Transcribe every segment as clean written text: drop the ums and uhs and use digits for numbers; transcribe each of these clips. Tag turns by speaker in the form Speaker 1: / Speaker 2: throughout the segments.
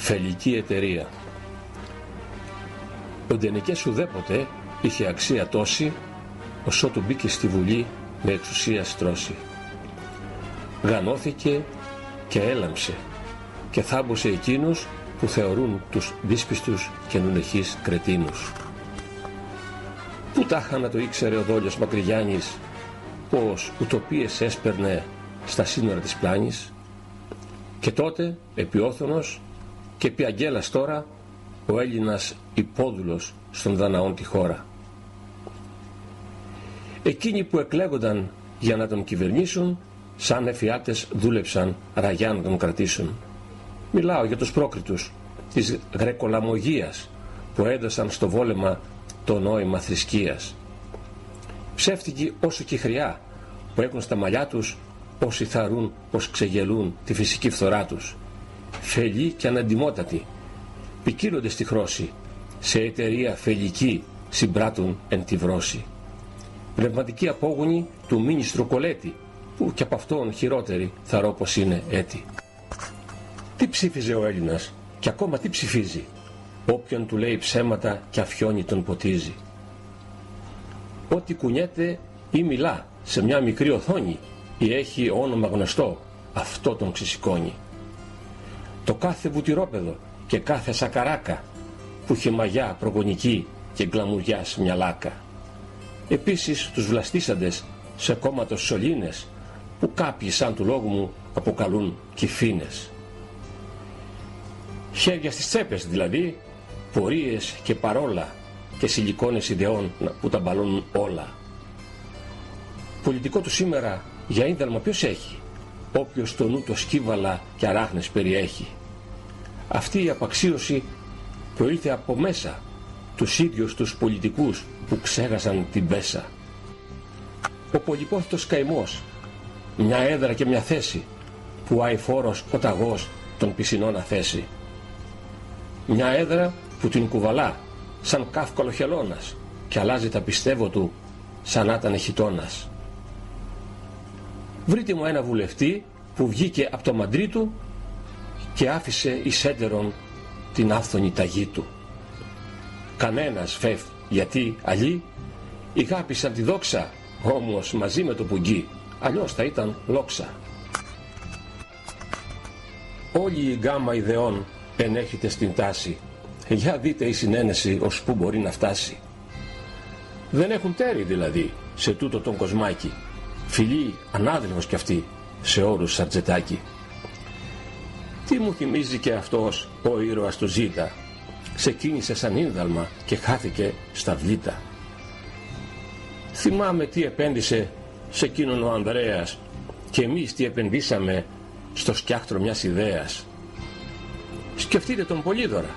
Speaker 1: Φελική εταιρεία. Ο Ντενικές ουδέποτε είχε αξία τόση, όσο του μπήκε στη Βουλή με εξουσία στρώση. Γανώθηκε και έλαμψε και θάμπωσε εκείνους που θεωρούν τους δύσπιστους και νουνεχείς κρετίνους. Πού τάχα να το ήξερε ο Δόλιος Μακρυγιάννης πως ουτοπίες έσπερνε στα σύνορα της πλάνης, και τότε επί Όθωνος και επί Αγγέλας τώρα ο Έλληνας υπόδουλος στον Δαναών τη χώρα. Εκείνοι που εκλέγονταν για να τον κυβερνήσουν, σαν εφιάλτες δούλεψαν ραγιά να τον κρατήσουν. Μιλάω για τους πρόκριτους της Γρεκολαμογίας που έδωσαν στο βόλεμα το νόημα θρησκείας. Ψεύτικοι όσο και χρειά που έχουν στα μαλλιά τους όσοι θαρούν πως ξεγελούν τη φυσική φθορά τους. Φελοί και αναντιμότατοι ποικίλονται στη χρώση, σε εταιρεία φελική συμπράττουν εν τη βρώση. Πνευματικοί απόγονοι του μήνιστρου Κολέτη, που και από αυτόν χειρότεροι θαρώ πως είναι έτη. Τι ψήφιζε ο Έλληνας και ακόμα τι ψηφίζει? Όποιον του λέει ψέματα και αφιώνει τον ποτίζει. Ό,τι κουνιέται ή μιλά σε μια μικρή οθόνη ή έχει όνομα γνωστό, αυτό τον ξεσηκώνει. Το κάθε βουτυρόπεδο και κάθε σακαράκα που είχε μαγιά προγονική και γκλαμουριάς μυαλάκα. Επίσης τους βλαστήσαντες σε κόμματος σωλήνες που κάποιοι σαν του λόγου μου αποκαλούν κυφίνες. Χέρια στις τσέπες δηλαδή, πορείες και παρόλα και σιλικόνες ιδεών που τα μπαλώνουν όλα. Πολιτικό του σήμερα για ίνδαλμα ποιος έχει? Όποιος το νου το σκύβαλα και αράχνες περιέχει. Αυτή η απαξίωση προήλθε από μέσα τους ίδιους τους πολιτικούς που ξέχασαν την πέσα. Ο πολυπόθητος καημός, μια έδρα και μια θέση που αηφόρος ο ταγός των πισινών αθέσει. Μια έδρα που την κουβαλά σαν κάφκολο χελώνας και αλλάζει τα πιστεύω του σαν να ήταν χιτώνας. Βρείτε μου ένα βουλευτή που βγήκε από το μαντρί του και άφησε εις έντερον την άφθονη ταγή του. Κανένας φεύ, γιατί αλλοί ηγάπησαν τη δόξα, όμως μαζί με το πουγγί, αλλιώς θα ήταν λόξα. Όλη η γκάμα ιδεών ενέχεται στην τάση, για δείτε η συνένεση ως που μπορεί να φτάσει. Δεν έχουν τέρι δηλαδή σε τούτο τον κοσμάκι, φιλί ανάδελφος κι αυτοί σε όρους Σαρτζετάκη. Τι μου θυμίζει και αυτός ο ήρωας του Ζήτα, ξεκίνησε σαν ίνδαλμα και χάθηκε στα βλήτα. Θυμάμαι τι επένδυσε σε εκείνον ο Ανδρέας και εμείς τι επενδύσαμε στο σκιάχτρο μιας ιδέας. Σκεφτείτε τον Πολύδωρα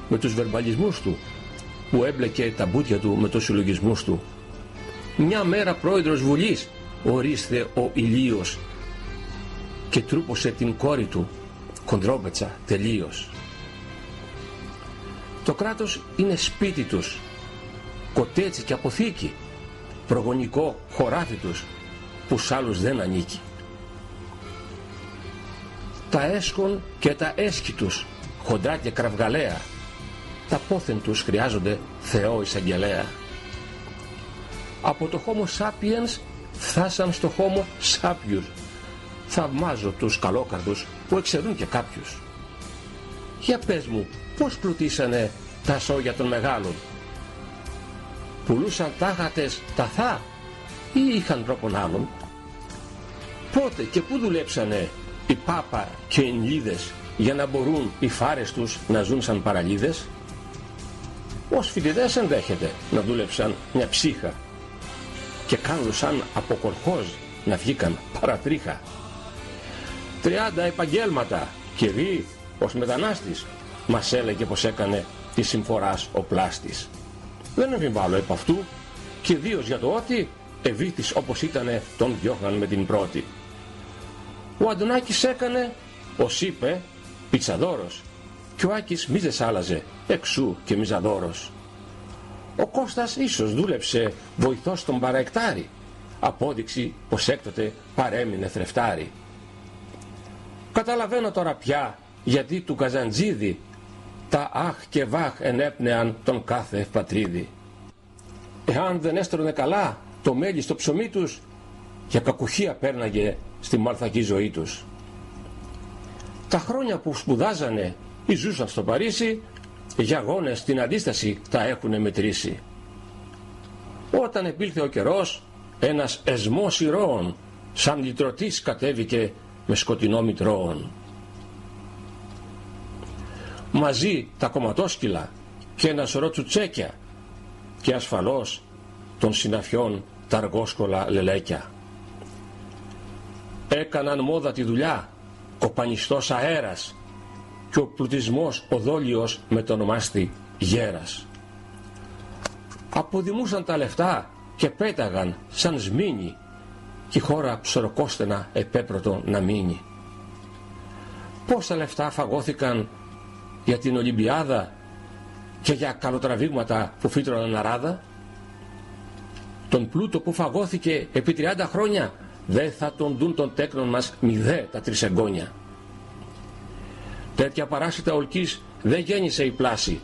Speaker 1: με τους βερμπαλισμούς του που έμπλεκε τα μπούτια του με τους συλλογισμούς του. Μια μέρα πρόεδρος Βουλής ορίστε ο Ηλίος και τρούπωσε την κόρη του κοντρόμπετσα τελείως. Το κράτος είναι σπίτι τους, κοτέτσι και αποθήκη, προγονικό χωράφι τους που σ' άλλους δεν ανήκει. Τα έσχον και τα έσχη τους, χοντρά και κραυγαλαία, τα πόθεν τους χρειάζονται Θεό εισαγγελέα. Από το Homo sapiens φτάσαν στο Homo sapiens. Θαυμάζω τους καλόκαρδους που εξαιρούν και κάποιους. Για πες μου, πώς πλουτίσανε τα σόγια των μεγάλων? Πουλούσαν τάγατες τα θά ή είχαν τρόπον άλλον? Πότε και πού δουλέψανε οι πάπα και οι νλίδες για να μπορούν οι φάρες τους να ζουν σαν παραλίδες? Ως φοιτητές ενδέχεται να δούλεψαν μια ψύχα και κάνουν σαν από κολχόζ να βγήκαν παρατρίχα. 30 επαγγέλματα και δει ως μετανάστης μας έλεγε πως έκανε τη συμφοράς ο πλάστης. Δεν αμφιβάλλω επ' αυτού και ιδίως για το ότι ευήθης όπως ήτανε τον διώχναν με την πρώτη. Ο Αντωνάκης έκανε, ως είπε, πιτσαδόρος και ο Άκης μίζες άλλαζε, εξού και μιζαδόρος. Ο Κώστας ίσως δούλεψε βοηθός στον παραεκτάρι, απόδειξη πως έκτοτε παρέμεινε θρεφτάρι. Καταλαβαίνω τώρα πια γιατί του Καζαντζίδη τα αχ και βαχ ενέπνεαν τον κάθε ευπατρίδη. Εάν δεν έστρωνε καλά το μέλι στο ψωμί τους, για κακουχία πέρναγε στη μαλθακή ζωή τους. Τα χρόνια που σπουδάζανε ή ζούσαν στο Παρίσι, για αγώνες την αντίσταση τα έχουνε μετρήσει. Όταν επήλθε ο καιρός, ένας εσμός ηρώων σαν λυτρωτής κατέβηκε με σκοτεινό μητρώων. Μαζί τα κομματόσκυλα και ένα σωρό τσουτσέκια και ασφαλώς των συναφιών τα αργόσκολα λελέκια. Έκαναν μόδα τη δουλειά, ο πανιστός αέρας και ο πλουτισμός ο δόλιος με το ονομάστη γέρας. Αποδημούσαν τα λεφτά και πέταγαν σαν σμήνι και η χώρα ψωροκόστενα επέπρωτο να μείνει. Πόσα λεφτά φαγώθηκαν για την Ολυμπιάδα και για καλοτραβήγματα που φύτρωναν αράδα. Τον πλούτο που φαγώθηκε επί 30 χρόνια δεν θα τον δουν των τέκνων μας μηδέ τα τρισεγγόνια. Τέτοια παράσιτα ολκής δεν γέννησε η πλάση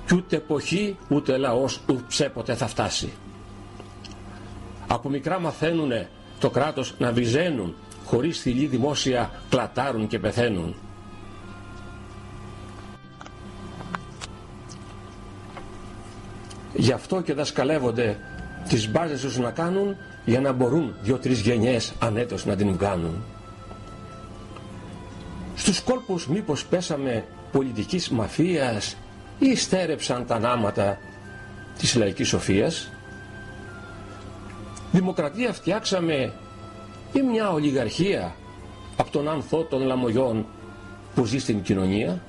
Speaker 1: κι ούτε εποχή ούτε λαός ουψέποτε θα φτάσει. Από μικρά μαθαίνουνε το κράτος να βυζένουν, χωρίς θηλή δημόσια κλατάρουν και πεθαίνουν. Γι' αυτό και δασκαλεύονται τις μπάζες τους να κάνουν για να μπορούν 2-3 γενιές ανέτος να την βγάνουν. Στους κόλπους μήπως πέσαμε πολιτικής μαφίας ή στέρεψαν τα νάματα της λαϊκής σοφίας? Δημοκρατία φτιάξαμε ή μια ολιγαρχία από τον άνθο των λαμογιών που ζει στην κοινωνία,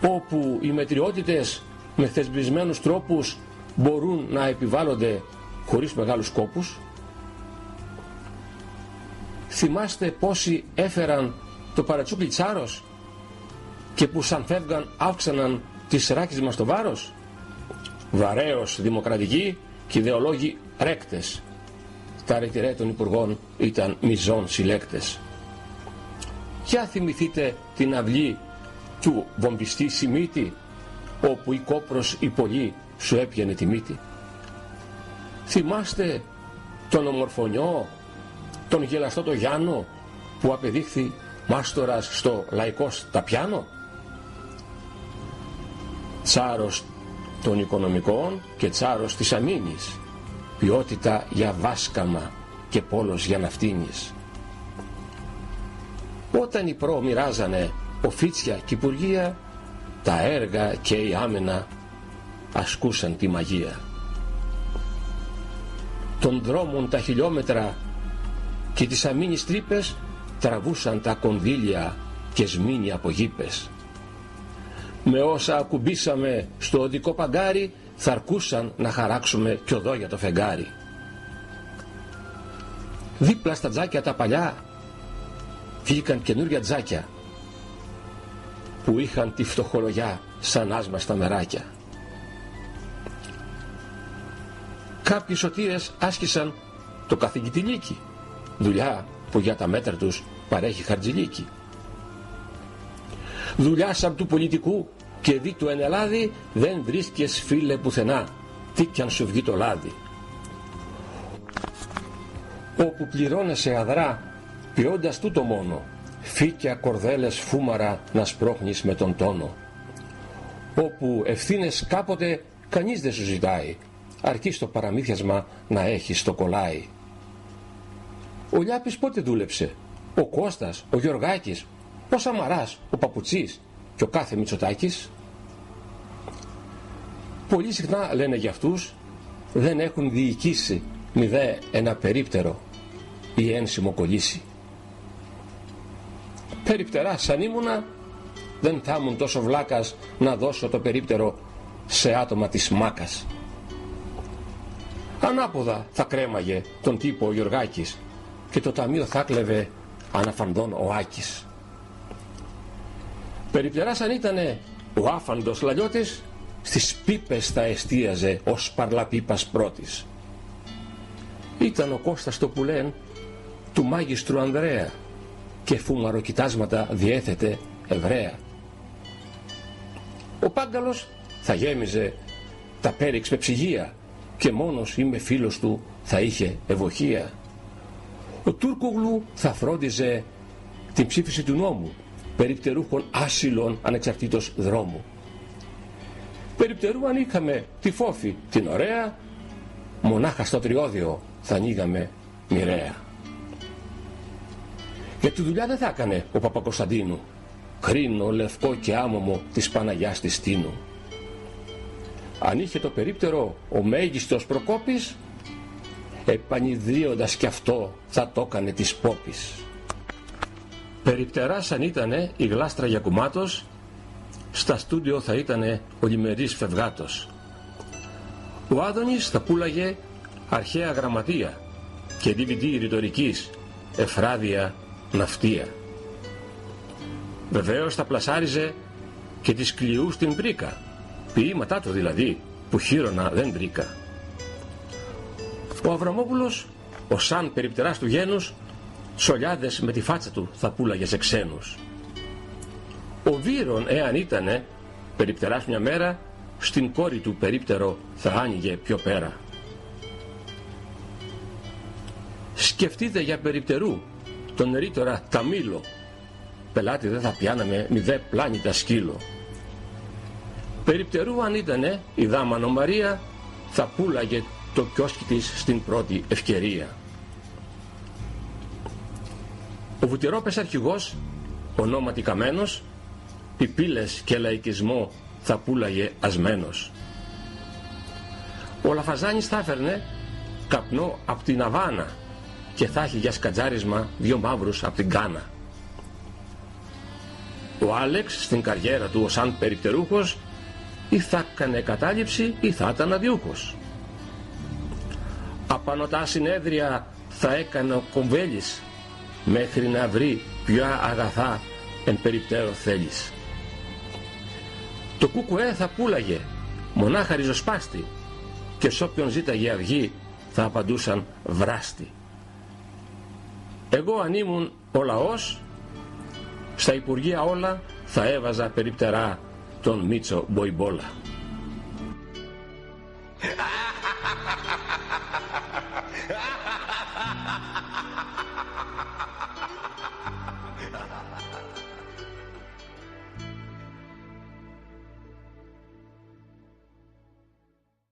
Speaker 1: όπου οι μετριότητες με θεσμισμένους τρόπους μπορούν να επιβάλλονται χωρίς μεγάλους κόπους? Θυμάστε πόσοι έφεραν το παρατσούκλι τσάρος και που σαν φεύγαν αύξαναν τις ράκες μας το βάρος? Βαρέως δημοκρατικοί και ιδεολόγοι ρέκτες. Τα ρετυρέ των υπουργών ήταν μιζών συλλέκτες. Για θυμηθείτε την αυλή του βομβιστή Σιμίτη, όπου η κόπρος η πολύ σου έπιανε τη μύτη. Θυμάστε τον ομορφωνιό, τον γελαστό το Γιάννο, που απεδείχθη μάστορας στο λαϊκό ταπιάνο? Τσάρος των οικονομικών και τσάρος της αμήνης, ποιότητα για βάσκαμα και πόλος για ναυτίνης. Όταν οι προ μοιράζανε οφίτσια και υπουργεία, τα έργα και η άμενα ασκούσαν τη μαγεία. Των δρόμων τα χιλιόμετρα και τις αμήνης τρύπες τραβούσαν τα κονδύλια και σμήνοι από γήπες. Με όσα ακουμπήσαμε στο οδικό παγκάρι θα αρκούσαν να χαράξουμε κι οδό για το φεγγάρι. Δίπλα στα τζάκια τα παλιά βγήκαν καινούρια τζάκια που είχαν τη φτωχολογιά σαν άσμα στα μεράκια. Κάποιοι σωτήρες άσκησαν το καθηγητηλίκι, δουλειά που για τα μέτρα τους παρέχει χαρτζηλίκι. Δουλειά σαν του πολιτικού και δι του εν Ελλάδη δεν βρίσκες φίλε πουθενά, τι κι αν σου βγει το λάδι. Όπου πληρώνεσαι αδρά ποιώντας τούτο μόνο, φύκια κορδέλες φούμαρα να σπρώχνεις με τον τόνο. Όπου ευθύνες κάποτε κανείς δεν σου ζητάει, αρκεί στο παραμύθιασμα να έχεις το κολλάι. Ο Λιάπης πότε δούλεψε, ο Κώστας, ο Γιωργάκης, ο Σαμαράς, ο Παπουτσής και ο κάθε Μητσοτάκης? Πολύ συχνά λένε για αυτούς δεν έχουν διοικήσει μηδέ ένα περίπτερο ή ένσημο κολλήσει. Περιπτερά σαν ήμουνα δεν θα ήμουν τόσο βλάκας να δώσω το περίπτερο σε άτομα της μάκας. Ανάποδα θα κρέμαγε τον τύπο ο Γιωργάκης και το ταμείο θα κλεβε αναφανδόν ο Άκης. Περιπτερά σαν ήτανε ο άφαντος Λαλιώτης, στις πίπες θα εστίαζε ως παρλαπίπας πρώτης. Ήταν ο Κώστας το πουλέν του μάγιστρου Ανδρέα και φουμαροκοιτάσματα διέθετε Εβραία. Ο Πάγκαλος θα γέμιζε τα πέριξ με ψυγεία και μόνος ή με φίλος του θα είχε ευοχία. Ο Τούρκογλου θα φρόντιζε την ψήφιση του νόμου, περιπτερούχων άσυλων ανεξαρτήτως δρόμου. Περιπτερού αν είχαμε τη φόφη την ωραία, μονάχα στο τριώδιο θα ανοίγαμε μοιραία. Για τη δουλειά δεν θα έκανε ο Παπακοσταντίνου, κρίνο, λευκό και άμωμο της Παναγιάς της Τίνου. Αν είχε το περίπτερο ο μέγιστος Προκόπης, επανειδρίοντας κι αυτό θα το έκανε της Πόπης. Περιπτεράς αν ήτανε η γλάστρα Γιακουμάτος, στα στούντιο θα ήτανε ο Λιμερής Φευγάτος. Ο Άδωνης θα πουλάγε αρχαία γραμματεία και DVD ρητορικής, Εφράδια ναυτία. Βεβαίως θα πλασάριζε και της Κλειού στην Μπρίκα, ποίηματά του δηλαδή, που χείρονα δεν μπρίκα. Ο Αβραμόπουλος, ο σαν περιπτεράς του γένους, σολιάδες με τη φάτσα του θα πουλάγε σε ξένους. Ο Βύρον, εάν ήτανε περιπτεράς μια μέρα, στην κόρη του περίπτερο θα άνοιγε πιο πέρα. Σκεφτείτε για περιπτερού τον ρήτορα Ταμίλο, πελάτη δεν θα πιάναμε μη δε πλάνητα σκύλο. Περιπτερού αν ήτανε η Δάμανο Μαρία, θα πουλάγε το κιόσκι της στην πρώτη ευκαιρία. Ο Βουτυρόπες αρχηγός, ονόματι Καμένος, πιπίλες και λαϊκισμό θα πουλάγε ασμένος. Ο Λαφαζάνης θα έφερνε καπνό απ' την Αβάνα και θα έχει για σκατζάρισμα 2 μαύρους απ' την Κάνα. Ο Άλεξ στην καριέρα του ως σαν περιπτερούχος ή θα έκανε κατάληψη ή θα ήταν αδιούχος. Απανωτά συνέδρια θα έκανε ο Κομβέλης μέχρι να βρει ποια αγαθά εν περιπτέρω θέλεις. Το Κουκουέ θα πουλάγε μονάχα ριζοσπάστη και σ' όποιον ζήταγε αυγή θα απαντούσαν βράστη. Εγώ αν ήμουν ο λαός, στα υπουργεία όλα θα έβαζα περιπτερά τον Μίτσο Μποϊμπόλα.